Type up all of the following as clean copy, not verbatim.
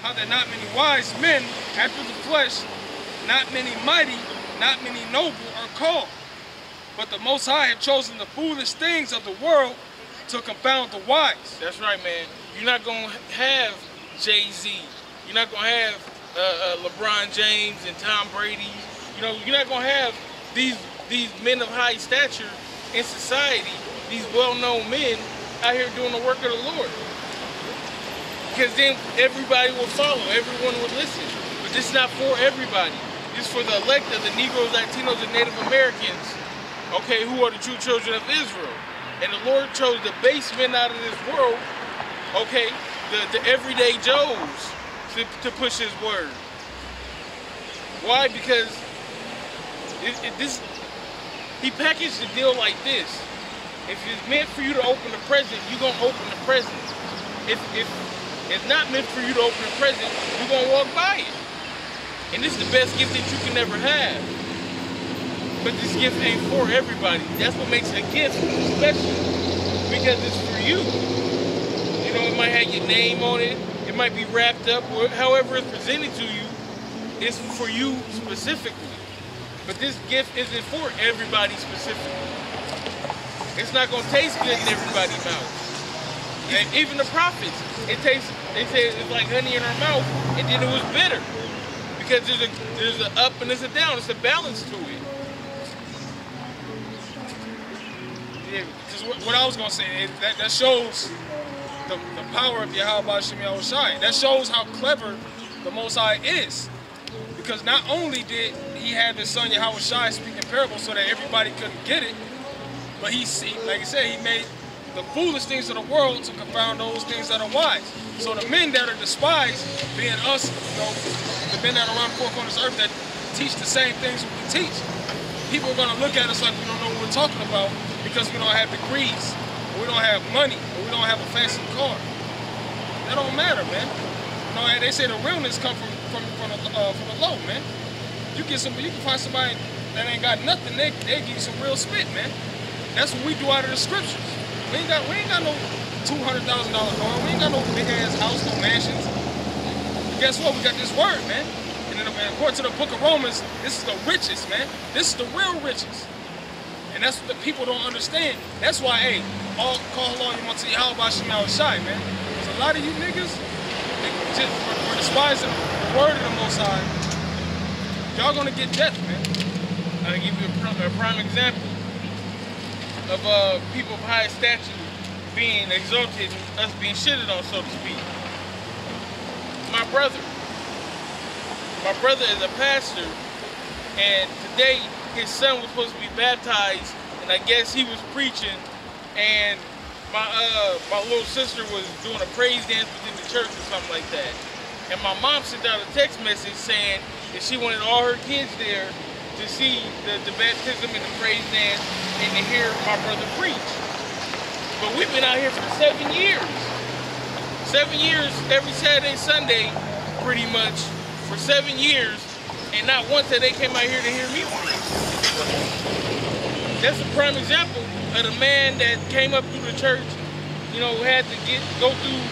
how there are not many wise men after the flesh, not many mighty, not many noble are called. But the Most High have chosen the foolish things of the world to confound the wise. That's right, man. You're not going to have Jay-Z. You're not going to have LeBron James and Tom Brady. You know, you're not going to have these men of high stature in society, these well-known men out here doing the work of the Lord. Because then everybody will follow, everyone will listen. But this is not for everybody. This is for the elect of the Negroes, Latinos, and Native Americans, okay, who are the true children of Israel. And the Lord chose the base men out of this world, okay, the everyday Joes, to push his word. Why? Because he packaged the deal like this. If it's meant for you to open the present, you're going to open the present. If it's not meant for you to open the present, you're going to walk by it. And this is the best gift that you can ever have. But this gift ain't for everybody. That's what makes a gift special. Because it's for you. You know, it might have your name on it. It might be wrapped up. Or however it's presented to you, it's for you specifically. But this gift isn't for everybody specifically. It's not going to taste good in everybody's mouth. And even the prophets, they say it's like honey in our mouth, and then it was bitter. Because there's an up and there's a down. It's a balance to it. Yeah, because what I was going to say is that shows the power of Yahweh Shem Yahushai. That shows how clever the Most High is. Because not only did he have his son Yahushai speak in parables so that everybody couldn't get it, but he, like I said, he made the foolish things of the world to confound those things that are wise. So the men that are despised, being us, you know, the men that are around the four corners of earth that teach the same things we teach, people are going to look at us like we don't know what we're talking about because we don't have degrees, or we don't have money, or we don't have a fancy car. That don't matter, man. You know, they say the realness comes from the low, man. You can find somebody that ain't got nothing, they give you some real spit, man. That's what we do out of the scriptures. We ain't got no $200,000 car. We ain't got no big ass house, no mansions. But guess what? We got this word, man. And then, according to the book of Romans, this is the riches, man. This is the real riches. And that's what the people don't understand. That's why, hey, all call along you want to Yahweh Shem Yahushai, man. Because a lot of you niggas, just for despising the word of the Most High, y'all gonna get death, man. I'll give you a prime example of people of high stature being exalted and us being shitted on, so to speak. My brother is a pastor, and today his son was supposed to be baptized, and I guess he was preaching, and my little sister was doing a praise dance within the church or something like that. And my mom sent out a text message saying that she wanted all her kids there to see the baptism and the praise dance and to hear my brother preach. But we've been out here for 7 years. 7 years, every Saturday, Sunday, pretty much, for 7 years, and not once that they came out here to hear me preach. That's a prime example of the man that came up through the church, you know, had to go through,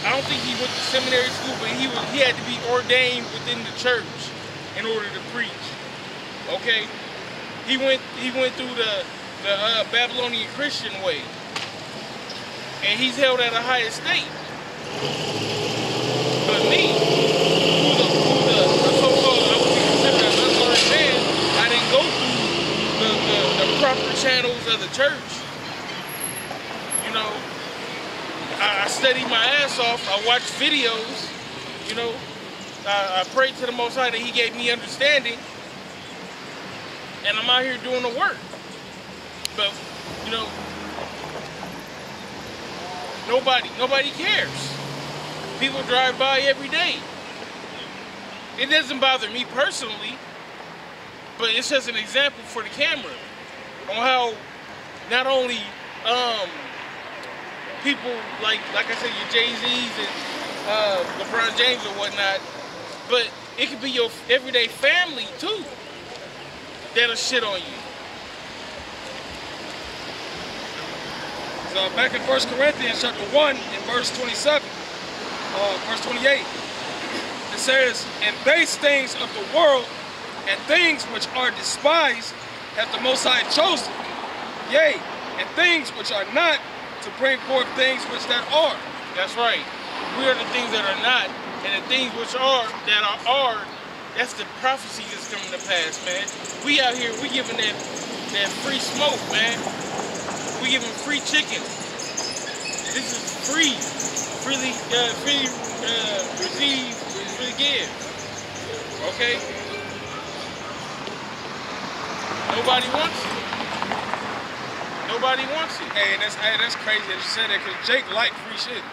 I don't think he went to seminary school, but he had to be ordained within the church in order to preach. Okay, he went through the Babylonian Christian way, and he's held at a high estate. But me, who's a so-called, I would be considered an unlearned man, I didn't go through the proper channels of the church. You know, I studied my ass off. I watched videos. You know, I prayed to the Most High that He gave me understanding. And I'm out here doing the work. But, you know, nobody cares. People drive by every day. It doesn't bother me personally, but it's just an example for the camera on how not only people like I said, your Jay-Z's and LeBron James or whatnot, but it could be your everyday family too that'll shit on you. So back in 1 Corinthians chapter 1 in verse 27, verse 28, says, and base things of the world and things which are despised hath the Most High chosen, yea, and things which are not, to bring forth things which that are. That's right. We are the things that are not, and the things which are that are. That's the prophecy that's coming to pass, man. We out here, we giving that free smoke, man. We giving free chicken. This is free, freely receive, freely give. Okay. Nobody wants it. Nobody wants it. Hey, that's crazy that you said that, because Jake like free shit.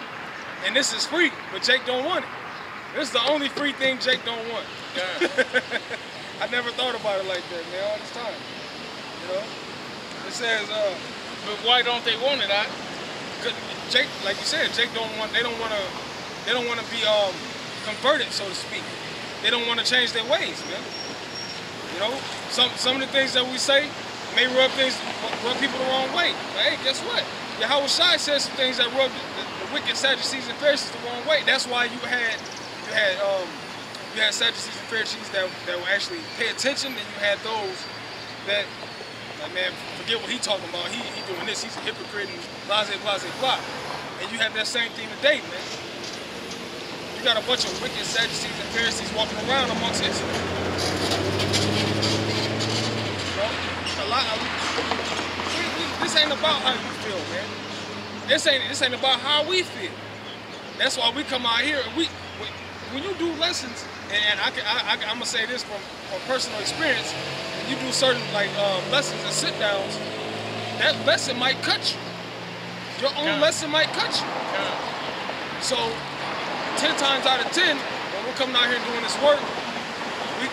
And this is free, but Jake don't want it. This is the only free thing Jake don't want. Yeah. I never thought about it like that, man, all this time. You know? It says, but why don't they want it, cause Jake, like you said, Jake don't want, they don't want to be converted, so to speak. They don't want to change their ways, man. You know? Some of the things that we say may rub people the wrong way. But hey, guess what? Yahweh Shai said some things that rubbed the wicked Sadducees and Pharisees the wrong way. That's why you had Sadducees and Pharisees that would actually pay attention, and you had those that, like, man, forget what he talking about. He doing this. He's a hypocrite and blah, blah, blah, blah. And you have that same thing today, man. You got a bunch of wicked Sadducees and Pharisees walking around amongst Israel. This ain't about how you feel, man. This ain't about how we feel. That's why we come out here. When you do lessons, and I'm gonna say this from personal experience. When you do certain lessons and sit downs, that lesson might cut you. Your own lesson might cut you. So 10 times out of 10, when we're coming out here doing this work,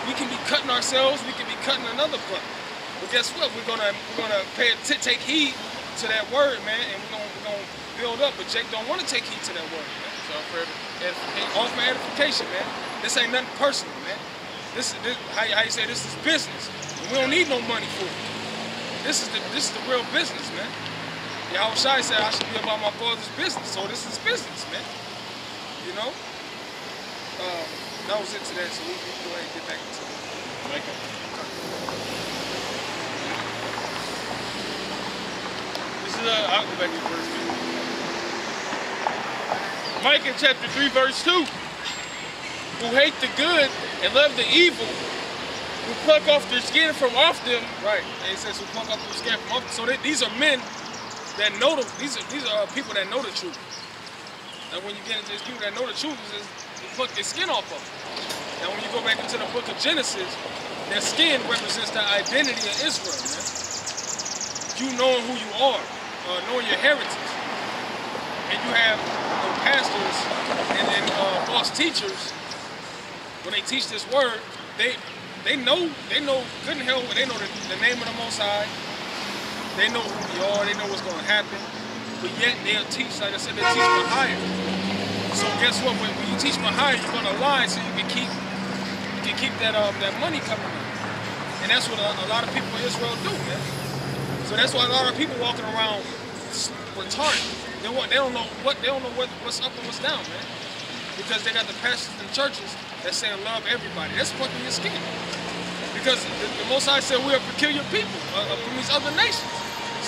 we can be cutting ourselves. We can be cutting another butt. But guess what? We're gonna take heed to that word, man, and we're gonna build up. But Jake don't want to take heed to that word, man. So for edification. All for edification, man. This ain't nothing personal, man. This how you say this is business. And we don't need no money for it. This is the real business, man. Yahweh Shai said I should be about my Father's business, so this is business, man. You know. That was it to that. So we can go ahead and get back into it. I'll go back to verse 2. Micah chapter 3, verse 2. Who hate the good and love the evil, who pluck off their skin from off them. Right. And it says who pluck off their skin from off them. So these are men that know these are people that know the truth. And when you get into these people that know the truth, is you pluck their skin off of them. And when you go back into the book of Genesis, their skin represents the identity of Israel, man. You knowing who you are. Knowing your heritage, and you have pastors and false teachers. When they teach this word, they know good and hell. They know the name of the Most High. They know who we are. They know what's going to happen. But yet they'll teach, like I said, they teach for hire. So guess what? When you teach for hire, you're going to lie so you can keep that money coming in. And that's what a lot of people in Israel do, man. So that's why a lot of people walking around retarded. They don't know what's up and what's down, man. Because they got the pastors and churches that say love everybody. That's fucking your skin. Because the Most High said we're a peculiar people from these other nations.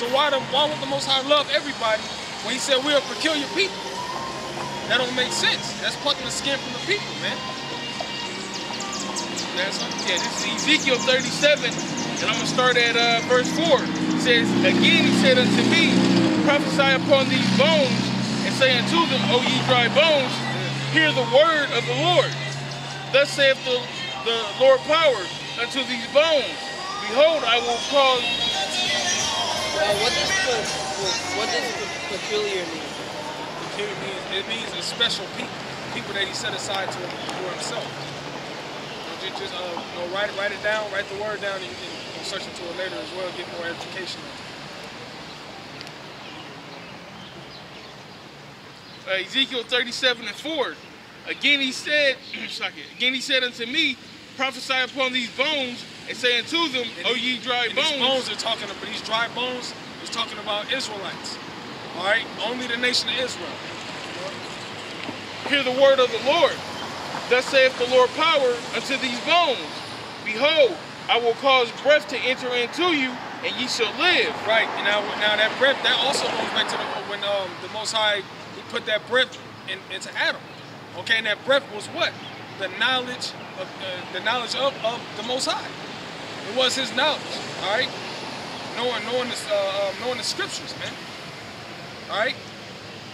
So why would the Most High love everybody when He said we're a peculiar people? That don't make sense. That's plucking the skin from the people, man. Yeah, this is Ezekiel 37, and I'm gonna start at verse 4. It says, again he said unto me, prophesy upon these bones, and say unto them, O ye dry bones, hear the word of the Lord. Thus saith the Lord power unto these bones. Behold, I will cause... What does peculiar mean? It means a special people that He set aside for Himself. Just write it down, write the word down, and you can search into it later as well, get more education. Ezekiel 37 and 4. Again he said unto me, prophesy upon these bones, and say unto them, O ye dry bones. These bones are talking about, these dry bones is talking about Israelites. All right, only the nation of Israel. Hear the word of the Lord. Thus saith the Lord power unto these bones. Behold, I will cause breath to enter into you, and ye shall live. Right, and now that breath, that also goes back to when the Most High, he put that breath into Adam. Okay, and that breath was what? The knowledge of the Most High. It was his knowledge, all right? Knowing the scriptures, man. All right?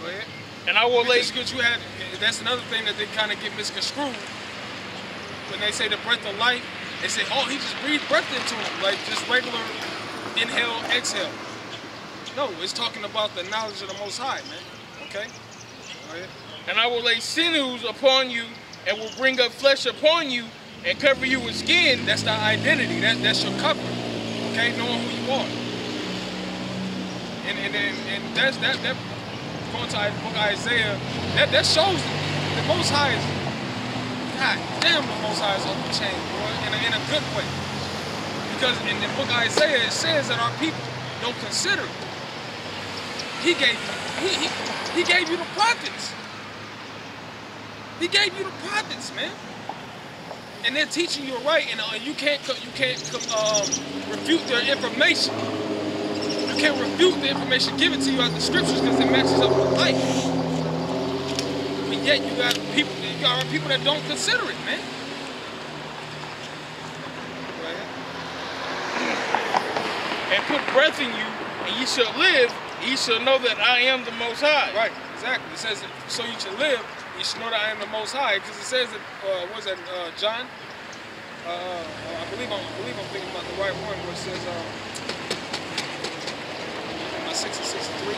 Go ahead. And I will lay... That's another thing that they kind of get misconstrued. When they say the breath of life, they say, oh, he just breathed breath into him, like just regular inhale, exhale. No, it's talking about the knowledge of the Most High, man. Okay? Go ahead. And I will lay sinews upon you, and will bring up flesh upon you, and cover you with skin. That's the identity. That's your cover. Okay, knowing who you are. And that's that going to the book of Isaiah, that shows the Most High is, God damn, the Most High is on the chain, boy, in a good way. Because in the book of Isaiah, it says that our people don't consider it. He gave you the prophets. He gave you the prophets, man. And they're teaching you right, and you can't refute their information. You can't refute the information given to you out the scriptures because it matches up with life. But yet you got people that don't consider it, man. And put breath in you, and ye shall live. Ye shall know that I am the Most High. Right, exactly. It says, so you should live. You should know that I am the Most High, because it says that, what is that, John? I believe I'm thinking about the right one, where it says, 6 and 63.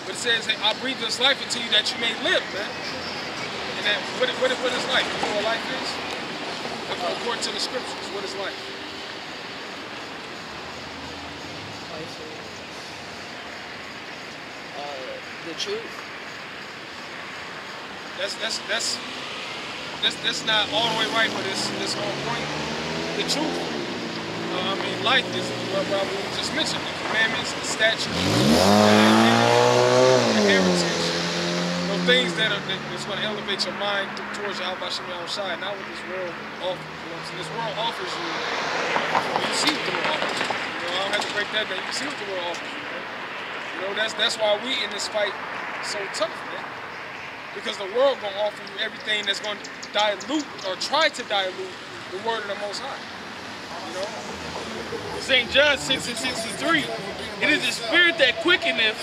But it says, hey, I breathe this life into you that you may live, man. And then, what is life? You know what life is? According to the scriptures, what is life? The truth. That's not all the way right, but it's on point. The truth. I mean, life is what we just mentioned: the commandments, the statutes, the heritage. Those things that's going to elevate your mind towards your Habashim outside, not what this world offers. You know what I'm saying? This world offers you. You see what the world offers you. You know, I don't have to break that down. You see what the world offers you. You know, that's why we in this fight so tough, man. Because the world gonna offer you everything that's gonna dilute or try to dilute the word of the Most High. You know? St. John 6 and 63. It is the spirit that quickeneth,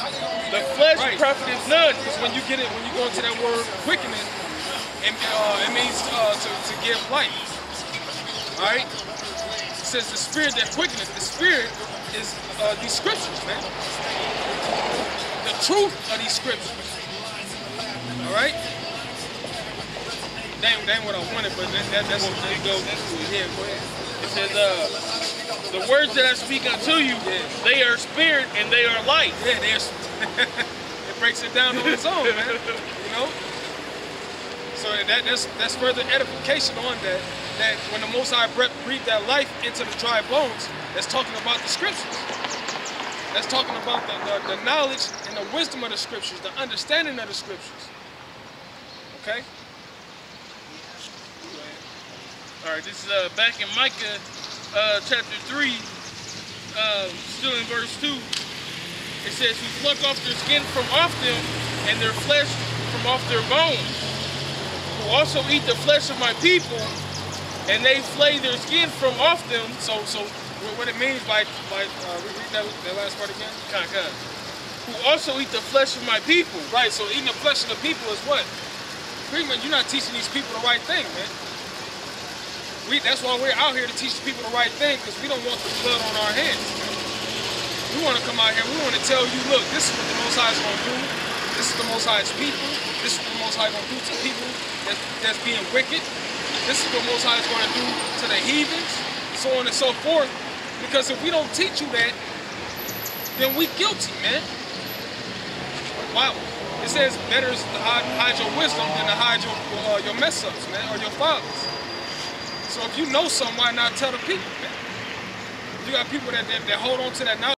the flesh profiteth none. Because when you go into that word quickeneth, it means to give life. Alright? It says the spirit that quickeneth. The spirit is these scriptures, man. The truth of these scriptures. All right? That ain't what I wanted, but that's what it goes into it. Yeah, go ahead. It says, the words that I speak unto you, they are spirit and they are life. Yeah, it breaks it down on its own, man. You know? So that's further edification on that when the Most High breathed that life into the dry bones, that's talking about the scriptures. That's talking about the knowledge and the wisdom of the scriptures, the understanding of the scriptures. Okay? All right, this is back in Micah chapter 3, still in verse 2. It says, who pluck off their skin from off them and their flesh from off their bones, who also eat the flesh of my people, and they flay their skin from off them. So what it means by read that last part again? Who also eat the flesh of my people. Right, so eating the flesh of the people is what? Pretty much you're not teaching these people the right thing, man. That's why we're out here to teach people the right thing, because we don't want the blood on our hands, man. We want to come out here, we want to tell you, look, this is what the Most High is going to do. This is the Most High's people. This is what the Most High is going to do to people that's being wicked. This is what the Most High is going to do to the heathens, so on and so forth. Because if we don't teach you that, then we guilty, man. Wow. It says better is to hide your wisdom than to hide your mess ups, man, or your fathers. So if you know something, why not tell the people, man? You got people that hold on to that knowledge.